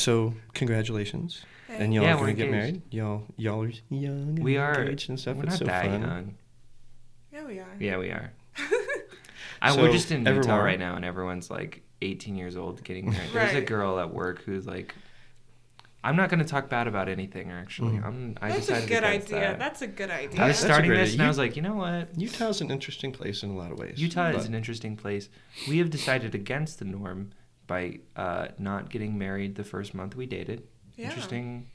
So congratulations. Hey. And y'all Yeah, are we're going to get engaged. married? Y'all are young and We are. engaged and stuff. We're It's not so that fun. young. Yeah, we are. Yeah, we are. So, We're just in Utah Evermore. right now, and everyone's like 18 years old getting married. There's a Right. girl at work who's like, I'm not going to talk bad about anything, actually. I That's a decided good against idea. that. That's a good I idea. was That's a starting great this, idea. and I was like, you know what? Utah's an interesting place in a lot of ways. Utah is but- an interesting place. We have decided against the norm by not getting married the first month we dated. Yeah. Interesting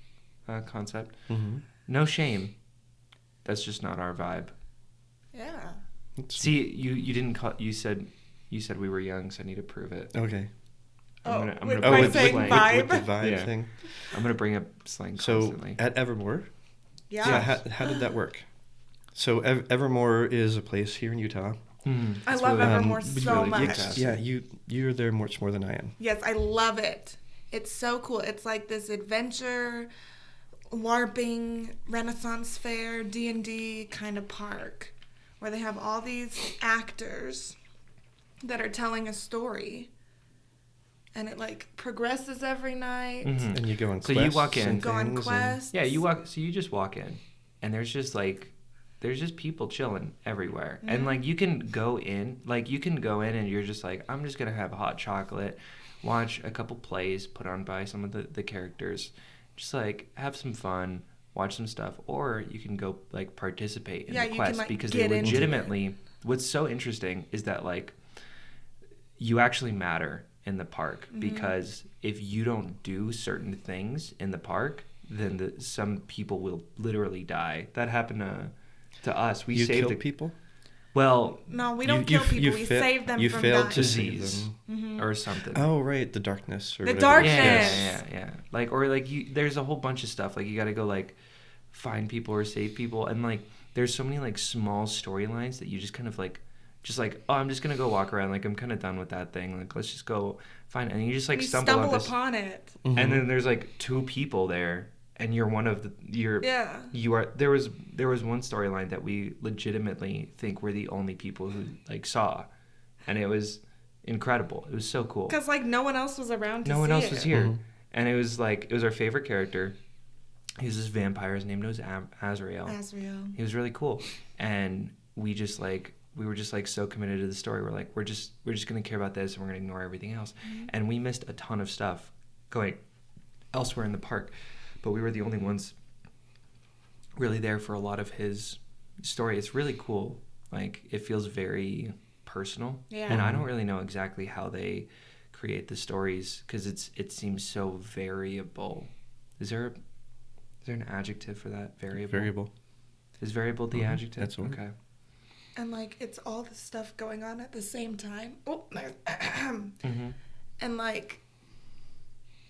concept. Mhm. No shame. That's just not our vibe. Yeah. It's- See, you didn't call. You said we were young, so I need to prove it. Okay. I'm with gonna by with saying slang. vibe. With the vibe Yeah. thing. I'm gonna bring up slang So constantly. at Evermore, Yeah. how did that work? So Evermore is a place here in Utah. I It's love really- Evermore it's so really much. fantastic. Yeah, you're there much more than I am. Yes, I love it. It's so cool. It's like this adventure, LARPing, Renaissance fair, D&D kind of park where they have all these actors that are telling a story. And it like progresses every night. Mhm. And you go on So quests. you walk in. and Go on things and- quests. Yeah, you just walk in, and there's just people chilling everywhere, and like you can go in and you're just like, I'm just gonna have hot chocolate, watch a couple plays put on by some of the characters, just like have some fun, watch some stuff, or you can go like participate in Yeah, the you quest can, like, because get they into legitimately. What's so interesting is that like you actually matter in the park because if you don't do certain things in the park, then some people will literally die. That happened to us. We You saved killed people? Well, No, we don't kill people. We save them you from failed dying. to save disease them. or something. Oh, right, the darkness. Or The whatever it is. darkness. Yeah. Like or like there's a whole bunch of stuff. Like you got to go like find people or save people, and like there's so many like small storylines that you just kind of like. Just like, oh, I'm just gonna go walk around. Like I'm kind of done with that thing. Like let's just go find. And you just like We stumble on this, upon it. Mhm. and then there's like two people there, and you're one of the. Yeah. You are. There was one storyline that we legitimately think we're the only people who like saw, and it was incredible. It was so cool. Because like no one else was around to see it. No one else was here, Mhm. and it was our favorite character. He was this vampire. His name was Azrael. Azrael. He was really cool, and we were just like so committed to the story. We're like, we're just gonna care about this, and we're gonna ignore everything else. And we missed a ton of stuff going elsewhere in the park, but we were the only ones really there for a lot of his story. It's really cool. Like it feels very personal, Yeah. and I don't really know exactly how they create the stories because it seems so variable. Is there an adjective for that? Variable. Is variable the adjective? That's what. Okay. And like it's all the stuff going on at the same time. Oh, there's Mm-hmm. and like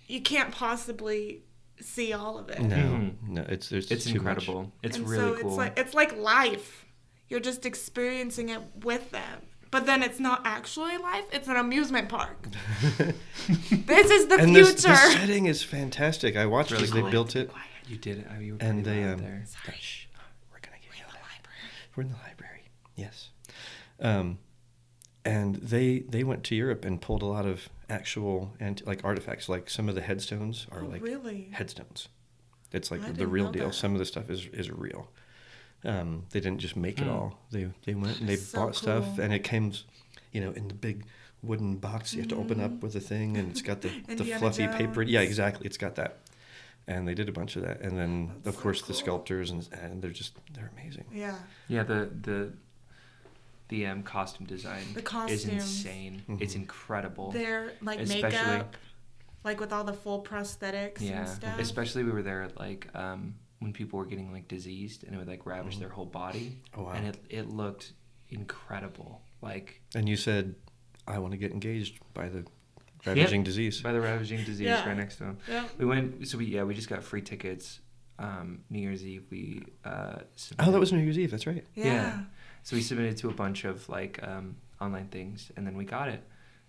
you can't possibly see all of it. No, Mhm. no, it's It's too incredible. Much. It's and really so cool. it's like life. You're just experiencing it with them. But then it's not actually life. It's an amusement park. This is the And future. the setting is fantastic. I watched Really as they cool. built it. You did it. You were And pretty they loud there. Shh, we're gonna get in the library. We're in the library. Yes. And they went to Europe and pulled a lot of actual like artifacts. Like some of the headstones are Oh, like really? headstones. It's like I the didn't real know deal. that. Some of the stuff is real. They didn't just make it all. They went and they That's so bought stuff, cool. and it came, in the big wooden box you have to open up with a thing, and it's got the Indiana fluffy paper. Jones. Yeah, exactly. It's got that. And they did a bunch of that, and then That's of so course the cool. sculptors, and they're amazing. Yeah. Yeah, the costume design The is costumes. insane. Mhm. It's incredible. Their like Especially- makeup, like with all the full prosthetics Yeah, and stuff. especially we were there at like when people were getting like diseased and it would like ravage their whole body. Oh, wow. And it looked incredible. Like And you said, I want to get engaged by the ravaging disease. by the ravaging disease Yeah. right next to him. Yeah. We went. So we just got free tickets. New Year's Eve we. Oh, Submitted, that was New Year's Eve. That's right. Yeah. So we submitted to a bunch of like online things, and then we got it.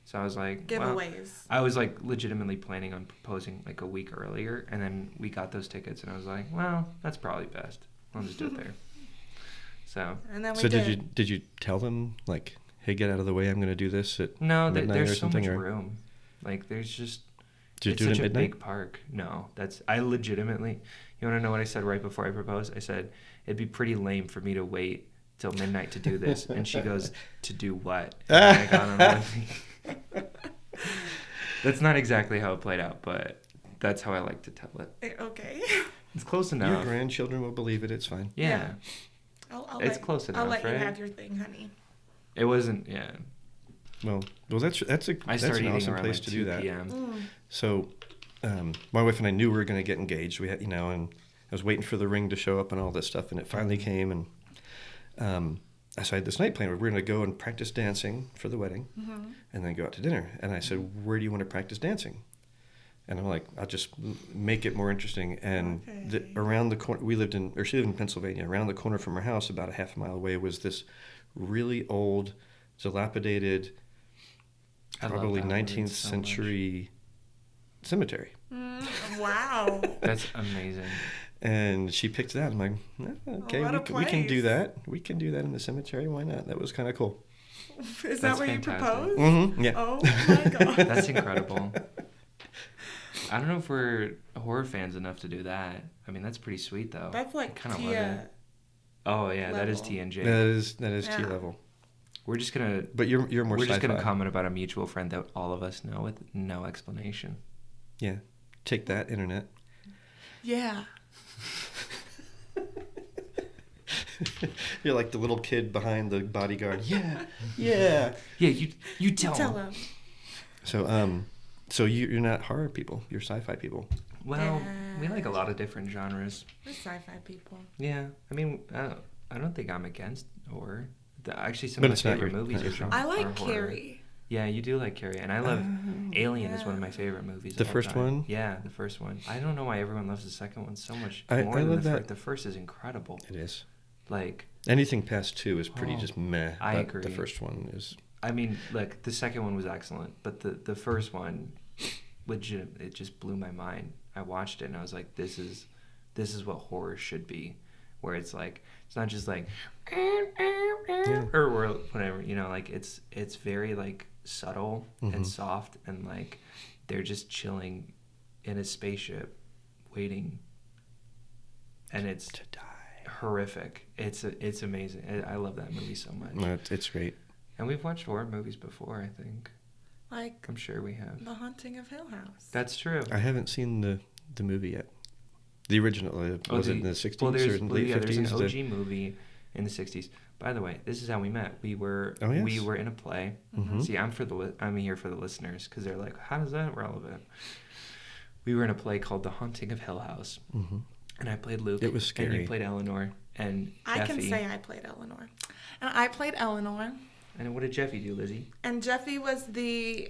So I was like, well, Giveaways. I was like legitimately planning on proposing like a week earlier, and then we got those tickets, and I was like, well, that's probably best. I'll just do it there. So And then we So did. did you tell them like, hey, get out of the way, I'm going to do this at no, midnight or there's so much something, or- room. Like there's just Did you It's do it such at a midnight? big park. No, I legitimately. You want to know what I said right before I proposed? I said it'd be pretty lame for me to wait till midnight to do this, and she goes, "To do what?" And I got on one. That's not exactly how it played out, but that's how I like to tell it. Okay. It's close Your enough. grandchildren will believe it. It's fine. Yeah. It's close I'll enough, let you right? have your thing, honey. It wasn't. Yeah. Well, that's I an started eating awesome around place like to 2 do that. p.m. So, my wife and I knew we were going to get engaged. We had, and I was waiting for the ring to show up and all this stuff, and it finally came. And so I had this night plan where we were going to go and practice dancing for the wedding, and then go out to dinner. And I said, "Where do you want to practice dancing?" And I'm like, "I'll just make it more interesting." And around the corner, she lived in Pennsylvania. Around the corner from her house, about a half a mile away, was this really old, dilapidated, probably 19th century cemetery. Wow. That's amazing. And she picked that. I'm like, okay, we can do that. We can do that in the cemetery. Why not? That was kind of cool. Is that where you proposed? Mm-hmm, yeah. Oh my god. That's incredible. I don't know if we're horror fans enough to do that. I mean, that's pretty sweet though. That's like kind of Tia. Oh yeah, that is level. T and J. That is T Yeah. level. We're just gonna. But you're more. We're just sci-fi. gonna comment about a mutual friend that all of us know with no explanation. Yeah, take that, internet. Yeah. You're like the little kid behind the bodyguard. Yeah, yeah. Yeah, you tell him. So you're not horror people. You're sci-fi people. Well, we like a lot of different genres. We're sci-fi people. Yeah, I mean, I don't think I'm against horror. Actually, some But of it's my not favorite your- movies not your are genre. I like are horror. Carrie. Yeah, you do like Carrie, and I love Alien is yeah. one of my favorite movies. The of all first time. one? Yeah, the first one. I don't know why everyone loves the second one so much I more than love the that. first. The first is incredible. It is. Like, Anything past 2 is pretty Oh, just meh. I but agree. The first one is. I mean, like the second one was excellent, but the first one, legit, it just blew my mind. I watched it and I was like, this is what horror should be, where it's like it's not just like or whatever, you know, like it's very like subtle and soft, and like they're just chilling in a spaceship waiting, and it's To die. horrific. It's amazing. I love that movie so much. No, it's great. And we've watched horror movies before, I think. Like I'm sure we have. The Haunting of Hill House. That's true. I haven't seen the movie yet. The original, was it in the 60s or late 50s? There's an OG movie in the 60s. By the way, this is how we met. We were in a play. Mhm. See, I'm here for the listeners because they're like, how is that relevant? We were in a play called The Haunting of Hill House, and I played Luke. It was scary. And you played Eleanor and Jeffy. I can say I played Eleanor. And I played Eleanor. And what did Jeffy do, Lizzie? And Jeffy was the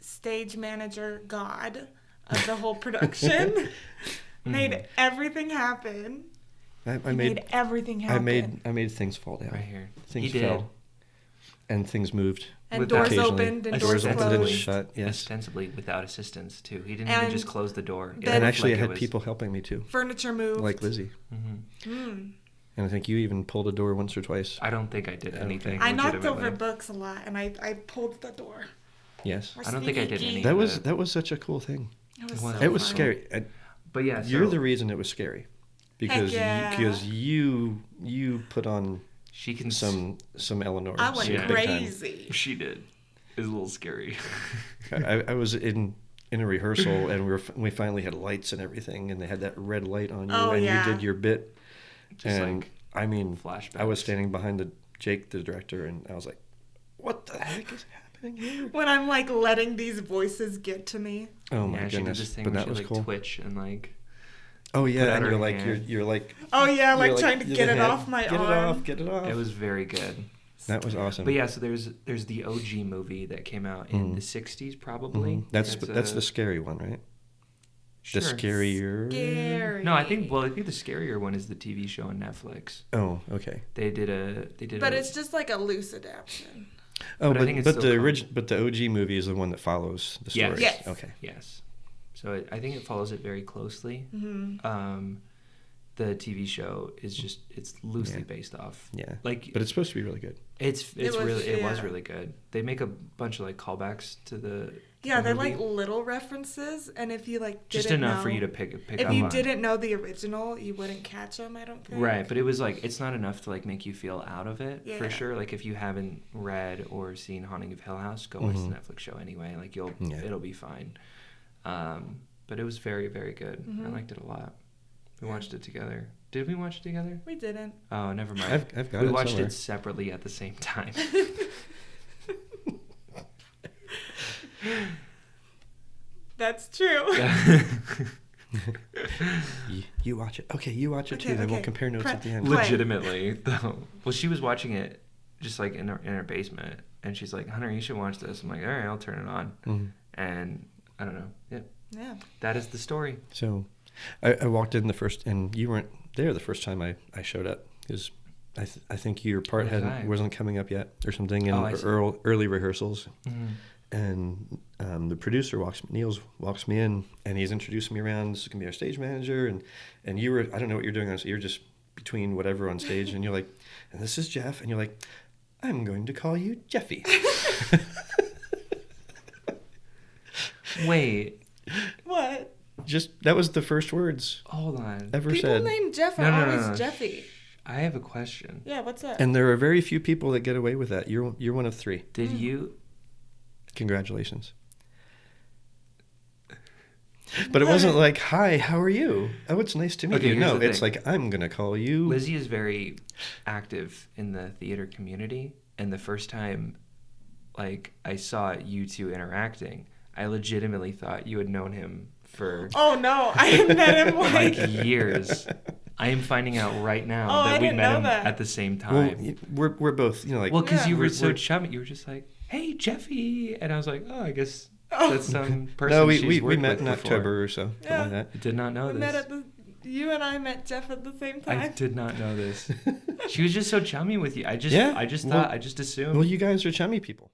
stage manager god of the whole production. Made everything happen. I He made made everything happen. I made things fall down. Right here. Things He did. fell. And things moved. And Without- doors occasionally. opened and Doors doors opened and closed. shut. Yes. Ostensibly without assistance, too. He didn't And even just close the door. It then- And looked actually, like I it had was- people helping me too, Furniture moved. like Lizzie. Mhm. And I think you even pulled a door once or twice. I don't think I did anything. I knocked over legitimately. books a lot, and I pulled the door. Yes. We're I don't think I did sneaky. any. That was such a cool thing. It was, It was. so It was fun. scary. But yeah, You're so the reason it was scary, because yeah. you put on she can some Eleanor. I went Yeah. big time. crazy. She did. It was a little scary. I was in a rehearsal, and we finally had lights and everything, and they had that red light on you, Oh, and yeah. you did your bit. Just And like I mean, flashbacks. I was standing behind Jake, the director, and I was like, "What the heck is happening here?" When I'm like letting these voices get to me. Oh my yeah, she did goodness! this thing But where that she was like cool. twitch and like. Oh put yeah, out and her you're like hand. you're like. Oh yeah, like you're trying to you're get the it head. off my Get arm. it off! Get it off! It was very good. That was awesome. But yeah, so there's the OG movie that came out in the 60s probably. Mhm. That's the scary one, right? Sure. The scarier. Scary. No, I think the scarier one is the TV show on Netflix. Oh, okay. They did. But it's just like a loose adaptation. Oh, But I think it's but still the called- but the OG movie is the one that follows the Yes. story. Yes. Okay. Yes. So I think it follows it very closely. Mm-hmm. The TV show is just it's loosely Yeah. based off. Yeah. Like But it's supposed to be really good. it was yeah. really good. They make a bunch of like callbacks to the Yeah, the they're movie. like little references, and if you like Just didn't enough know, for you to pick if up you on. didn't know the original, you wouldn't catch them. I don't think. Right, but it was like it's not enough to like make you feel out of it Yeah. for sure. Like if you haven't read or seen Haunting of Hill House, go watch Mhm. the Netflix show anyway. Like Yeah. it'll be fine. But it was very, very good. I Mhm. liked it a lot. We Yeah. watched it together. Did we watch it together? We didn't. Oh, never mind. I've got we it watched somewhere. it separately at the same time. That's true. You watch it. Okay, you watch it Okay, too. Then we'll okay. compare notes at the end. Play. Legitimately, though. Well, she was watching it just like in her basement, and she's like, "Hunter, you should watch this." I'm like, "All right, I'll turn it on." Mhm. And I don't know. Yeah, Yeah. that is the story. So, I walked in the first, and you weren't there the first time I showed up because I think your part Where was I? wasn't coming up yet or something in Oh, I see. early rehearsals. Mm-hmm. And the producer Niels walks me in, and he's introducing me around. This is gonna be our stage manager, and you were, I don't know what you're doing on, so you're just between whatever on stage, and you're like, and this is Jeff, and you're like, I'm going to call you Jeffy. Wait, What? Just that was the first words hold on. ever People said. named Jeff are always Jeffy. I have a question. Yeah, what's up? And there are very few people that get away with that. You're one of 3. Did you? Congratulations. But it wasn't like, hi, how are you? Oh, it's nice to meet Okay, you. here's No, the it's thing. like, I'm going to call you. Lizzy is very active in the theater community, and the first time, like, I saw you two interacting, I legitimately thought you had known him for Oh no, I had met him like like. years. I am finding out right now Oh, I that we didn't met know him that. at the same Well, time. we're both, like... Well, because Yeah. you were we're- so we're- chummy. You were just like, "Hey, Jeffy," and I was like, "Oh, I guess Oh. that's some person." No, she's we worked met with in before. October or so, something Yeah. like that. I did not know We met this. at the. You and I met Jeff at the same time. I did not know this. She was just so chummy with you. I just Yeah, thought, well- I just assumed. Well, you guys are chummy people.